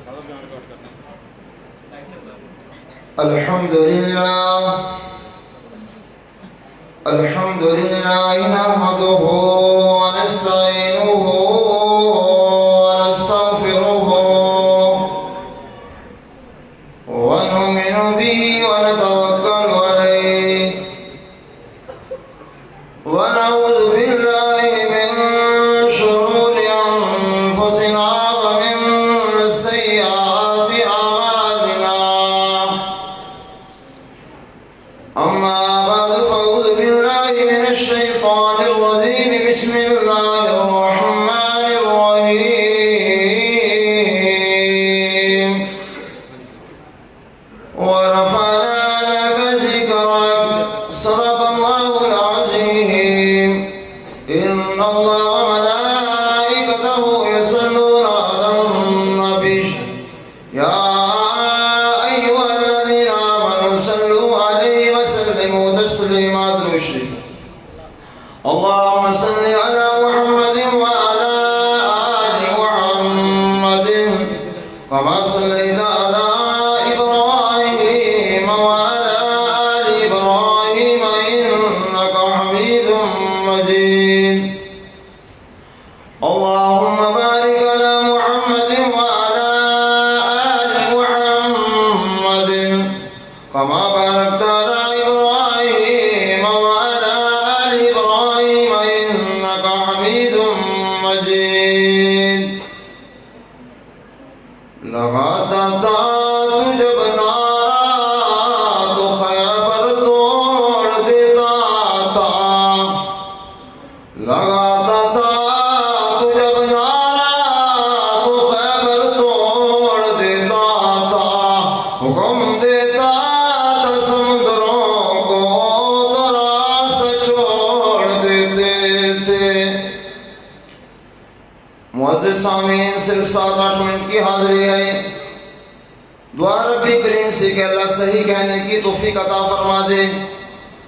الحمد لله نحمده ونستعينه ونستغفره ونؤمن به ونتوكل عليه ونعوذ بالله من شرور أنفسنا ومن سيئات أعمالنا. أما بعد فأعوذ بالله من الشيطان الرجيم. بسم الله الرحمن الرحيم. ورفعنا لك ذكرك. صدق الله العظيم. إن الله وملائكته يصلون على النبي يا أيها الذين آمنوا صلوا عليه وسلموا تسليما. اللهم صل على محمد وعلى آل محمد كما صليت على إبراهيم وعلى آل إبراهيم إنك حميد مجيد. اللهم بارك على محمد وعلى آل محمد كما باركت على إبراهيم وعلى آل إبراهيم إنك حميد مجيد. لگاتا تھا جب نعرہ تو خیبر توڑ دیتا تھا. لگاتا تھا جب نعرہ تو خیبر توڑ دیتا تھا. حکم دیتا تھا سمندروں کو تو راستہ چھوڑ دیتے تھے. معزز سامعین، صرف 7-8 منٹ کی حاضری ہے. دعا رب کریم سے کہ اللہ صحیح کہنے کی توفیق عطا فرما دے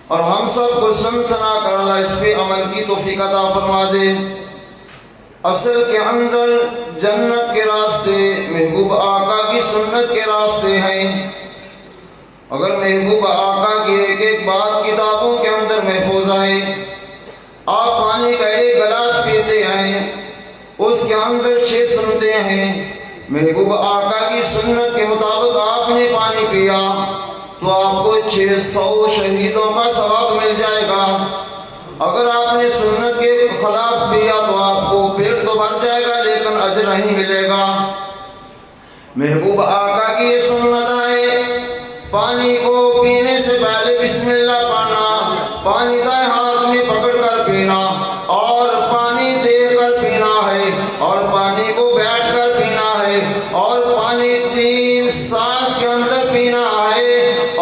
اور ہم سب کو سن سنا کر اللہ اس پہ عمل کی توفیق عطا فرما دے. اصل کے اندر جنت کے راستے محبوب آقا کی سنت کے راستے ہیں. اگر محبوب آقا کی ایک ایک بات کتابوں کے اندر محفوظ ہے. آپ پانی کا ایک گلاس پیتے ہیں، اس کے اندر 6 سنتیں ہیں. محبوب آقا کی سنت کے مطابق آپ نے پانی پیا تو آپ کو 600 شہیدوں کا ثواب مل جائے گا. اگر آپ نے سنت کے خلاف پیا تو آپ کو پیٹ تو بھر جائے گا لیکن اجر نہیں ملے گا. محبوب آقا کی یہ سنت ہے پانی کو پینے سے پہلے بسم اللہ پڑھنا، پانی دائیں ہاتھ میں پکڑ کر پینا اور پانی دیکھ کر پینا ہے اور پانی کو بیٹھ کر پینا ہے اور پانی 3 سانس کے اندر پینا ہے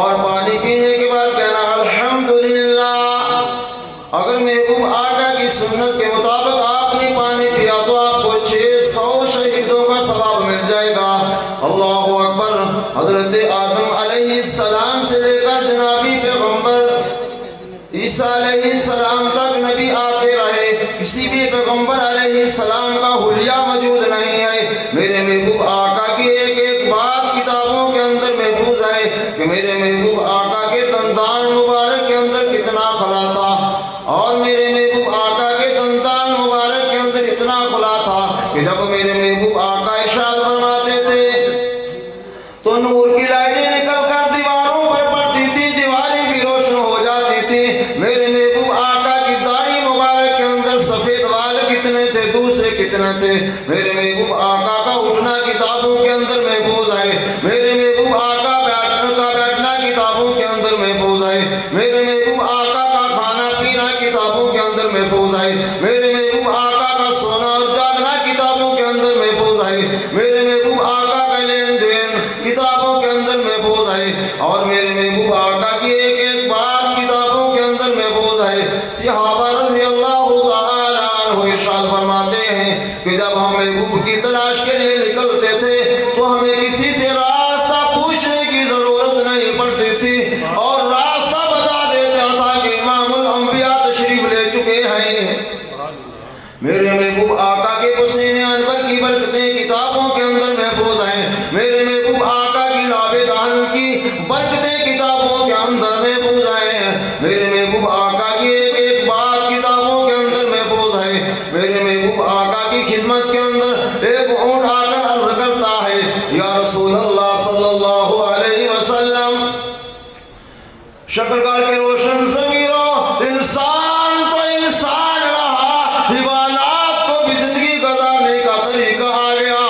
اور پانی پینے کے بعد کہنا الحمدللہ. اگر محبوب آقا کی سنت کے مطابق آپ نے پانی پیا تو آپ کو 600 شہیدوں کا ثواب مل جائے گا. اللہ اکبر. حضرت آدم علیہ السلام سے لے کر جنابی پیغمبر عیسیٰ علیہ السلام تک نبی آتے رہے، کسی بھی پیغمبر علیہ السلام کا حلیہ موجود نہیں ہے. میرے محبوب آقا کی ایک ایک بات کتابوں کے اندر محفوظ ہے کہ میرے محبوب آقا کے دندان مبارک کے اندر کتنا خلا تھا اور میرے محبوب آقا کے دندان مبارک کے اندر اتنا خلا تھا کہ جب میرے محبوب آقا ارشاد فرماتے تھے تو نور کی لائٹیں نکل کر دیواروں پر پڑتی تھی، دیواریں بھی روشن ہو جاتی تھی. میرے محبوب آقا کی داڑھی مبارک کے اندر سفید بال کتنے تھے، دوسرے کتنے تھے. میرے محبوب آقا کا اٹھنا کتابوں کے اندر محفوظ ہے. میرے محبوب آقا کا بیٹھنا کتابوں کے اندر محفوظ ہے. میرے محبوب آقا کا کھانا پینا کتابوں کے اندر محفوظ ہے. میرے محبوب آقا کا سونا اور جاگنا کتابوں کے اندر محفوظ ہے. میرے محبوب آقا کا لین دین کتابوں کے اندر محفوظ ہے اور میرے محبوب آقا کی ایک ایک بات کتابوں کے اندر محفوظ ہے. صحابہ رضی اللہ تعالی عنہ ارشاد فرماتے ہیں کہ جب ہم محبوب کی تلاش کے لیے نکلتے تھے تو ہمیں اونٹ آ کر عرض کرتا ہے یا رسول اللہ صلی اللہ علیہ وسلم، شکرگار کے روشن ضمیروں، انسان تو انسان رہا، حیوانات کو بھی زندگی گزارنے کا طریقہ آ گیا،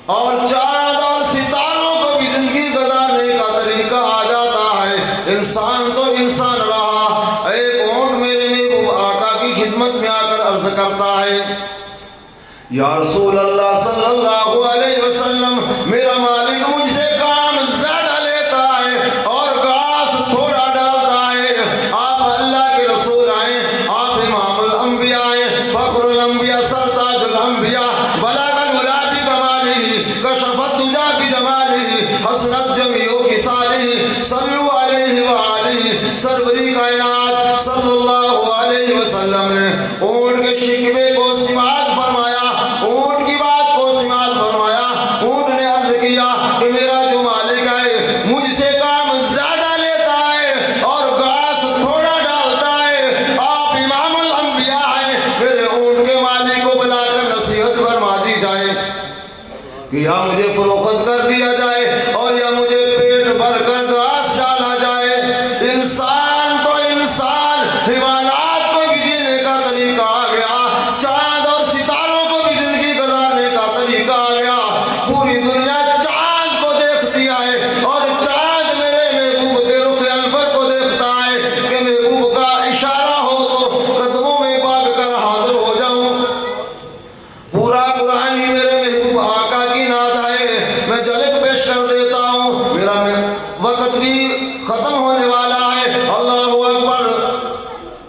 اور چاند اور ستاروں کو بھی زندگی گزارنے کا طریقہ آ جاتا ہے، انسان تو انسان رہا۔ ایک اونٹ میرے محبوب آقا کی خدمت میں آ کر عرض کرتا ہے یا رسول اللہ صلی اللہ علیہ وسلم، میرا مالک مجھ سے کام زیادہ لیتا ہے اور گھاس تھوڑا ڈالتا ہے۔ آپ اللہ کے رسول آئے، آپ امام الانبیاء ہیں، فخر الانبیاء، سرتاج الانبیاء، بلغ العلا بکمالہ، کشف الدجی بجمالہ، حسنت جمیع خصالہ، صلوا علیہ وآلہ۔ سروری کائنات صلی اللہ علیہ وسلم نے اونٹ کے شکوے کو سماعت فرمایا، اونٹ کی بات کو سماعت فرمایا۔ اونٹ نے عرض کیا کہ میرا جو مالک ہے مجھ سے کام زیادہ لیتا ہے اور گھاس تھوڑا ڈالتا ہے، آپ امام الانبیاء ہیں، میرے اونٹ کے مالک کو بلا کر نصیحت فرما دی جائے کہ یا مجھے فروخت کر دیا جائے اور یا مجھے پیٹ بھر کر گھاس ڈالا جائے۔ انسان تو انسان، حیوانات کو بھی جینے کا طریقہ آ گیا، چاند اور ستاروں کو بھی زندگی گزارنے کا طریقہ آ گیا۔ پوری دنیا چاند کو دیکھتی ہے اور چاند میرے محبوب کے رخ انور کو دیکھتا ہے کہ محبوب کا اشارہ ہو تو قدموں میں بھاگ کر حاضر ہو جاؤں۔ پورا قرآن ہی میرے محبوب آقا کی نعت ہے، میں جھلک پیش کر دیتا ہوں، میرا وقت بھی ختم ہونے والا ہے۔ اللہ اکبر۔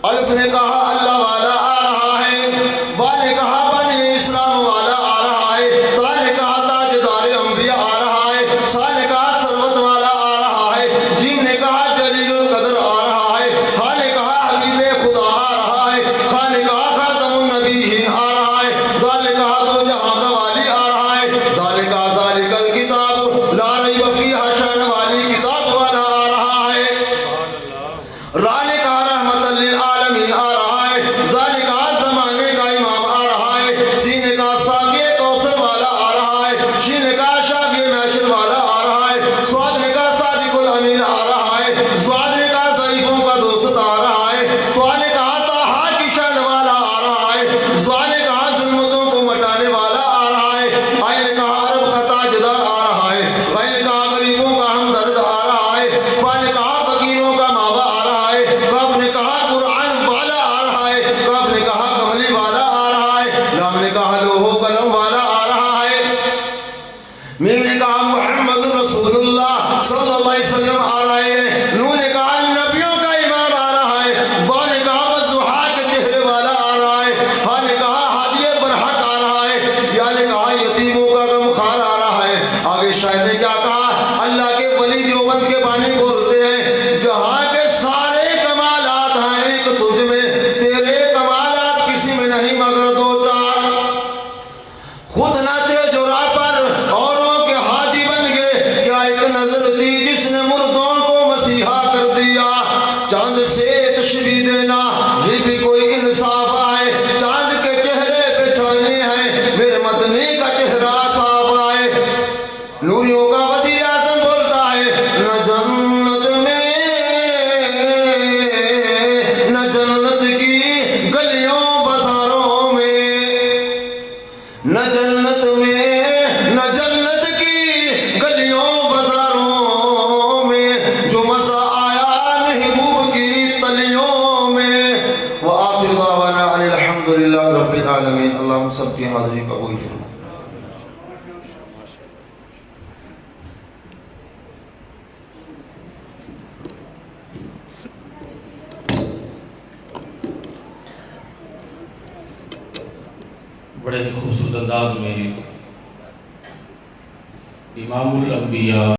الف نے کہا اللہ والا آ رہا ہے، با نے کہا بنی اسلام والا آ رہا ہے، تا نے کہا تاجدار انبیاء آ رہا ہے، سا نے کہا ثروت والا آ رہا ہے، جیم نے کہا جلیل القدر آ رہا ہے، ہا نے کہا حبیب خدا آ رہا ہے، خا نے کہا خاتم النبیین آ رہا ہے، دال نے کہا دو جہاں کا والی آ رہا ہے، زال نے کہا ذالک الکتاب لا ریب فیہ شان والی کتاب والا آ رہا ہے، را نے کہا رحمت للعالمین آ رہا ہے، زا نے کہا زمانے کا امام آ رہا ہے، سی نے کہا ساقی کوثر والا آ رہا ہے، شی نے کہا شافی محشر والا آ رہا ہے، سواد نے کہا صادق الامین آ رہا ہے، زواد نے کہا ضعیفوں کا دوست آ رہا ہے، تو نے کہا طہا کی شان والا آ رہا ہے، زوا نے کہا ظلمتوں کو مٹانے والا آ رہا ہے، آئی نے کہا عرب کا تاجدار آ رہا ہے، غی نے کہا غریبوں کا ہمدرد آ رہا ہے، فا نے کہا فقیروں کا ماوا آ رہا ہے، کاف نے کہا قرآن والا آ رہا ہے، کاف نے کہا کملی والا آ رہا ہے، لام نے کہا لوہ قلم والا آ رہا ہے، میم نے کہا محمد رسول اللہ صلی اللہ علیہ وسلم آ رہے ہیں، نون نے کہا نبیوں کا امام آ رہا ہے، وا نے کہا وضحا کے چہرے والا آ رہا ہے، ہا نے کہا ہادی برحق آ رہا ہے، یا نے کہا یتیموں کا غم خوار آ رہا ہے۔ آگے شاید نے کیا کہا، اللہ کے ولی دیوبند کے بانی بولتے ہیں جہاں کے سارے کمالات ہیں ایک تجھ میں، تیرے کمالات کسی میں نہیں مگر دو چار، خود نہ تھے جو راہ پر اوروں کے ہادی بن گئے، کیا ایک نظر تھی جس نے مردوں کو مسیحا کر دیا، چاند سے تشبیہ دینا یہ بھی کوئی انصاف آئے، چاند کے چہرے پہ چھانے ہیں میرے مدنی کا چہرہ صاف آئے، نوریوں کا وزیر اعظم بولتا ہے نہ جنت میں نہ جنت کی گلیوں بازاروں میں، نہ جنت میں نہ جنت کی گلیوں بازاروں میں، جو مزہ آیا محبوب کی تلیوں میں۔ وآخر دعوانا ان الحمدللہ رب العالمین۔ اللہم سب کی حاضری قبول فرما۔ بڑے ہی خوبصورت انداز میں امام الانبیاء